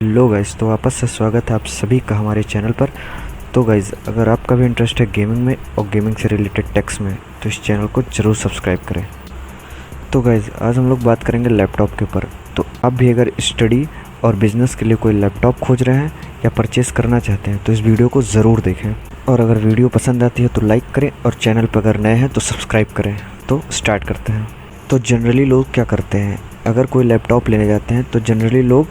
Hello guys, तो वापस से स्वागत है आप सभी का हमारे चैनल पर। तो गाइज़, अगर आपका भी इंटरेस्ट है गेमिंग में और गेमिंग से रिलेटेड टेक्स में तो इस चैनल को ज़रूर सब्सक्राइब करें। तो गाइज़, आज हम लोग बात करेंगे लैपटॉप के ऊपर। तो आप भी अगर स्टडी और बिज़नेस के लिए कोई लैपटॉप खोज रहे हैं या परचेज़ करना चाहते हैं तो इस वीडियो को ज़रूर देखें। और अगर वीडियो पसंद आती है तो लाइक करें और चैनल पर अगर नए हैं तो सब्सक्राइब करें। तो स्टार्ट करते हैं। तो जनरली लोग क्या करते हैं, अगर कोई लैपटॉप लेने जाते हैं तो जनरली लोग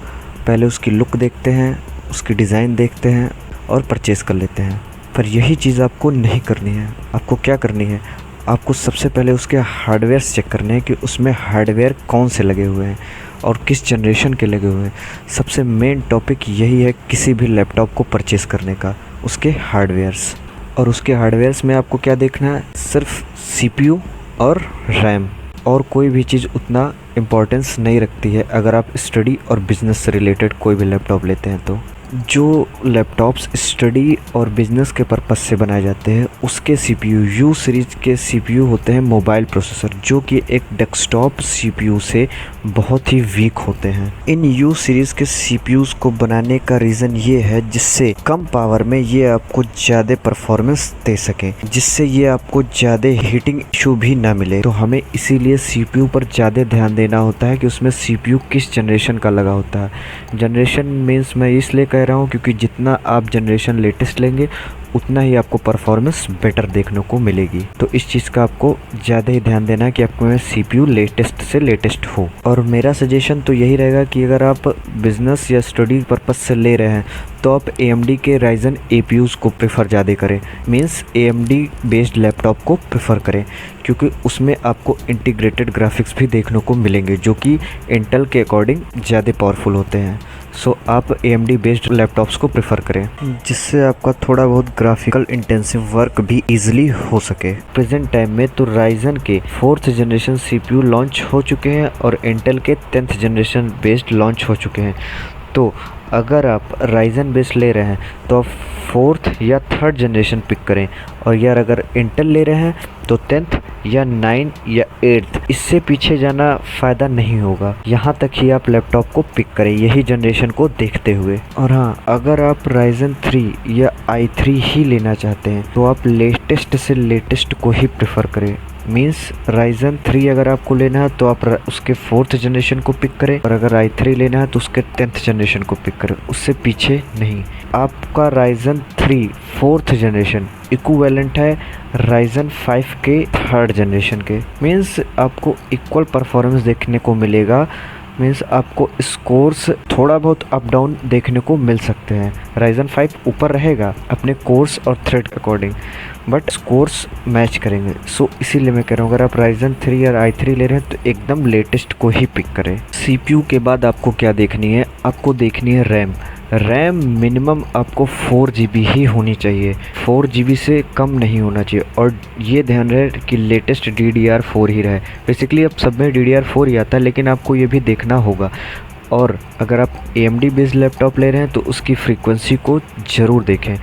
पहले उसकी लुक देखते हैं, उसकी डिज़ाइन देखते हैं और परचेज़ कर लेते हैं। पर यही चीज़ आपको नहीं करनी है। आपको क्या करनी है, आपको सबसे पहले उसके हार्डवेयर चेक करने हैं कि उसमें हार्डवेयर कौन से लगे हुए हैं और किस जनरेशन के लगे हुए हैं। सबसे मेन टॉपिक यही है किसी भी लैपटॉप को परचेज़ करने का, उसके हार्डवेयर्स। और उसके हार्डवेयर्स में आपको क्या देखना है, सिर्फ CPU और रैम, और कोई भी चीज़ उतना इम्पोर्टेंस नहीं रखती है अगर आप स्टडी और बिज़नेस से रिलेटेड कोई भी लैपटॉप लेते हैं। तो जो लैपटॉप्स स्टडी और बिज़नेस के पर्पस से बनाए जाते हैं उसके CPU यू सीरीज़ के CPU होते हैं मोबाइल प्रोसेसर, जो कि एक डेस्कटॉप CPU से बहुत ही वीक होते हैं। इन यू सीरीज़ के CPUs को बनाने का रीज़न ये है जिससे कम पावर में ये आपको ज़्यादा परफॉर्मेंस दे सकें, जिससे ये आपको ज़्यादा हीटिंग इशू भी ना मिले। तो हमें इसीलिए CPU पर ज़्यादा ध्यान देना होता है कि उसमें CPU किस जनरेशन का लगा होता है। जनरेशन मीन्स मैं इसलिए कह रहा हूँ क्योंकि जितना आप जनरेशन लेटेस्ट लेंगे उतना ही आपको परफॉर्मेंस बेटर देखने को मिलेगी। तो इस चीज़ का आपको ज़्यादा ही ध्यान देना है कि आपको CPU लेटेस्ट से लेटेस्ट हो। और मेरा सजेशन तो यही रहेगा कि अगर आप बिज़नेस या स्टडी पर्पस से ले रहे हैं तो आप AMD के Ryzen APUs को प्रेफर ज़्यादा करें, मीन्स AMD बेस्ड लैपटॉप को प्रेफर करें, क्योंकि उसमें आपको इंटीग्रेटेड ग्राफिक्स भी देखने को मिलेंगे जो कि इंटेल के अकॉर्डिंग ज़्यादा पावरफुल होते हैं। सो आप AMD बेस्ड लैपटॉप्स को प्रेफर करें, जिससे आपका थोड़ा बहुत ग्राफिकल इंटेंसिव वर्क भी इजीली हो सके। प्रेजेंट टाइम में तो Ryzen के 4th जनरेशन CPU लॉन्च हो चुके हैं और इंटेल के 10th जनरेशन बेस्ड लॉन्च हो चुके हैं। तो अगर आप Ryzen बेस्ड ले रहे हैं तो आप 4th या 3rd जनरेशन पिक करें, और यार अगर इंटेल ले रहे हैं तो 10th या 9 या 8th, इससे पीछे जाना फ़ायदा नहीं होगा। यहाँ तक ही आप लैपटॉप को पिक करें यही जनरेशन को देखते हुए। और हाँ, अगर आप Ryzen 3 या i3 ही लेना चाहते हैं तो आप लेटेस्ट से लेटेस्ट को ही प्रेफर करें, मीन्स Ryzen 3 अगर आपको लेना है तो आप उसके 4th जनरेशन को पिक करें, और अगर i3 लेना है तो उसके 10th जनरेशन को पिक करें, उससे पीछे नहीं। आपका Ryzen 3 4th जनरेशन इक्विवेलेंट है Ryzen 5 के 3rd जनरेशन के, मीन्स आपको इक्वल परफॉर्मेंस देखने को मिलेगा। मीन्स आपको स्कोर्स थोड़ा बहुत अप डाउन देखने को मिल सकते हैं। Ryzen 5 ऊपर रहेगा अपने कोर्स और थ्रेड के अकॉर्डिंग, बट स्कोर्स मैच करेंगे। सो इसीलिए मैं कह रहा हूँ अगर आप Ryzen 3 या i3 ले रहे हैं तो एकदम लेटेस्ट को ही पिक करें। CPU के बाद आपको क्या देखनी है, आपको देखनी है रैम मिनिमम आपको 4 GB ही होनी चाहिए, 4 GB से कम नहीं होना चाहिए। और ये ध्यान रहे कि लेटेस्ट DDR4 ही रहे। बेसिकली अब सब में DDR4 ही आता है, लेकिन आपको ये भी देखना होगा। और अगर आप AMD बेस्ड लैपटॉप ले रहे हैं तो उसकी फ्रीक्वेंसी को ज़रूर देखें,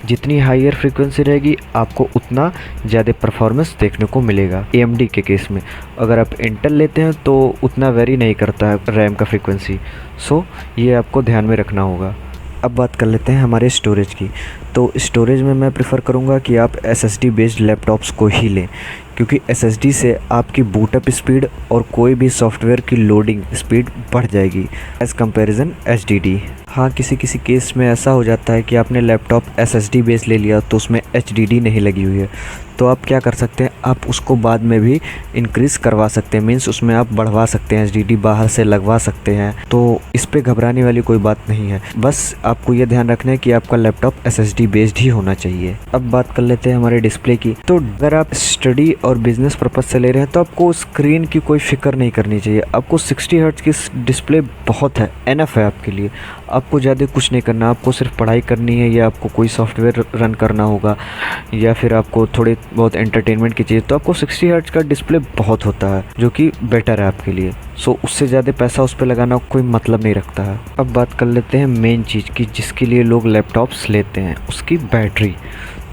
जितनी हायर फ्रीक्वेंसी रहेगी आपको उतना ज़्यादा परफॉर्मेंस देखने को मिलेगा AMD के केस में। अगर आप इंटेल लेते हैं तो उतना वेरी नहीं करता है रैम का फ्रीक्वेंसी। सो ये आपको ध्यान में रखना होगा। अब बात कर लेते हैं हमारे स्टोरेज की। तो स्टोरेज में मैं प्रेफर करूँगा कि आप SSD बेस्ड लैपटॉप्स को ही लें, क्योंकि SSD से आपकी बूटअप स्पीड और कोई भी सॉफ्टवेयर की लोडिंग स्पीड बढ़ जाएगी एज़ कंपैरिजन HDD। हाँ, किसी किसी केस में ऐसा हो जाता है कि आपने लैपटॉप SSD बेस ले लिया तो उसमें HDD नहीं लगी हुई है, तो आप क्या कर सकते हैं, आप उसको बाद में भी इंक्रीज़ करवा सकते हैं, मीन्स उसमें आप बढ़वा सकते हैं, HDD बाहर से लगवा सकते हैं। तो इस पे घबराने वाली कोई बात नहीं है, बस आपको ये ध्यान रखना है कि आपका लैपटॉप SSD बेस्ड ही होना चाहिए। अब बात कर लेते हैं हमारे डिस्प्ले की। तो अगर आप स्टडी और बिजनेस पर्पज से ले रहे हैं तो आपको स्क्रीन की कोई फिक्र नहीं करनी चाहिए। आपको 60 हर्ट्ज की डिस्प्ले बहुत है, एनफ है आपके लिए। आपको ज़्यादा कुछ नहीं करना, आपको सिर्फ पढ़ाई करनी है या आपको कोई सॉफ्टवेयर रन करना होगा या फिर आपको थोड़े बहुत एंटरटेनमेंट की चीज़, तो आपको 60 हर्ट्ज का डिस्प्ले बहुत होता है जो कि बेटर है आपके लिए। सो उससे ज़्यादा पैसा उस पर लगाना कोई मतलब नहीं रखता है। अब बात कर लेते हैं मेन चीज़ की जिसके लिए लोग लैपटॉप्स लेते हैं, उसकी बैटरी।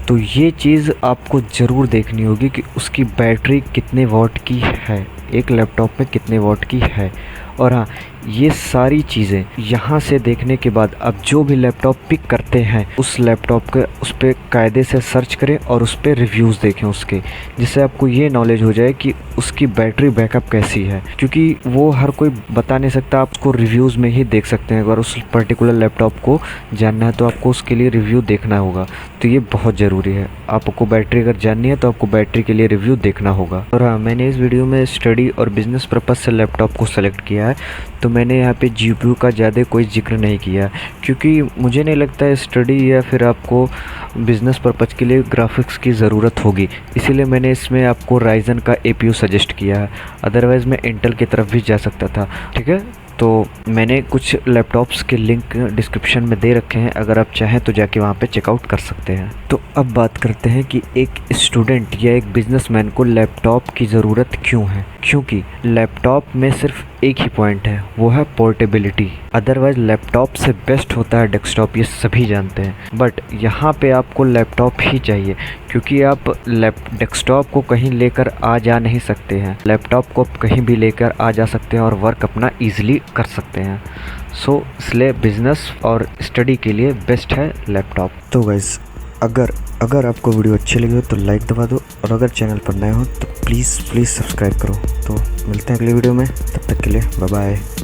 तो ये चीज़ आपको ज़रूर देखनी होगी कि उसकी बैटरी कितने वॉट की है, एक लैपटॉप में कितने वॉट की है। और हाँ, ये सारी चीज़ें यहाँ से देखने के बाद आप जो भी लैपटॉप पिक करते हैं उस लैपटॉप के उस पर कायदे से सर्च करें और उस पर रिव्यूज़ देखें उसके, जिससे आपको ये नॉलेज हो जाए कि उसकी बैटरी बैकअप कैसी है, क्योंकि वो हर कोई बता नहीं सकता, आप उसको रिव्यूज़ में ही देख सकते हैं। अगर उस पर्टिकुलर लैपटॉप को जानना है तो आपको उसके लिए रिव्यू देखना होगा, तो ये बहुत ज़रूरी है। आपको बैटरी अगर जाननी है तो आपको बैटरी के लिए रिव्यू देखना होगा। और हाँ, मैंने इस वीडियो में स्टडी और बिजनेस पर्पज़ से लैपटॉप को सेलेक्ट किया है, तो मैंने यहाँ पे जीपीयू का ज़्यादा कोई जिक्र नहीं किया, क्योंकि मुझे नहीं लगता है स्टडी या फिर आपको बिज़नेस पर्पज़ के लिए ग्राफिक्स की ज़रूरत होगी, इसीलिए मैंने इसमें आपको राइजन का एपीयू सजेस्ट किया है। अदरवाइज़ मैं इंटेल की तरफ भी जा सकता था। ठीक है, तो मैंने कुछ लैपटॉप्स के लिंक डिस्क्रिप्शन में दे रखे हैं, अगर आप चाहें तो जाके वहाँ पे चेकआउट कर सकते हैं। तो अब बात करते हैं कि एक स्टूडेंट या एक बिजनेसमैन को लैपटॉप की ज़रूरत क्यों है। क्योंकि लैपटॉप में सिर्फ एक ही पॉइंट है, वो है पोर्टेबिलिटी। अदरवाइज़ लैपटॉप से बेस्ट होता है डेस्कटॉप, ये सभी जानते हैं, बट यहाँ पे आपको लैपटॉप ही चाहिए, क्योंकि आप डेस्कटॉप को कहीं लेकर आ जा नहीं सकते हैं। लैपटॉप को आप कहीं भी लेकर आ जा सकते हैं और वर्क अपना ईजिली कर सकते हैं। सो इसलिए बिज़नेस और स्टडी के लिए बेस्ट है लैपटॉप। तो गाइस, अगर आपको वीडियो अच्छी लगी हो तो लाइक दबा दो, और अगर चैनल पर नए हो तो प्लीज़ सब्सक्राइब करो। तो मिलते हैं अगले वीडियो में, तब तक के लिए बाय बाय।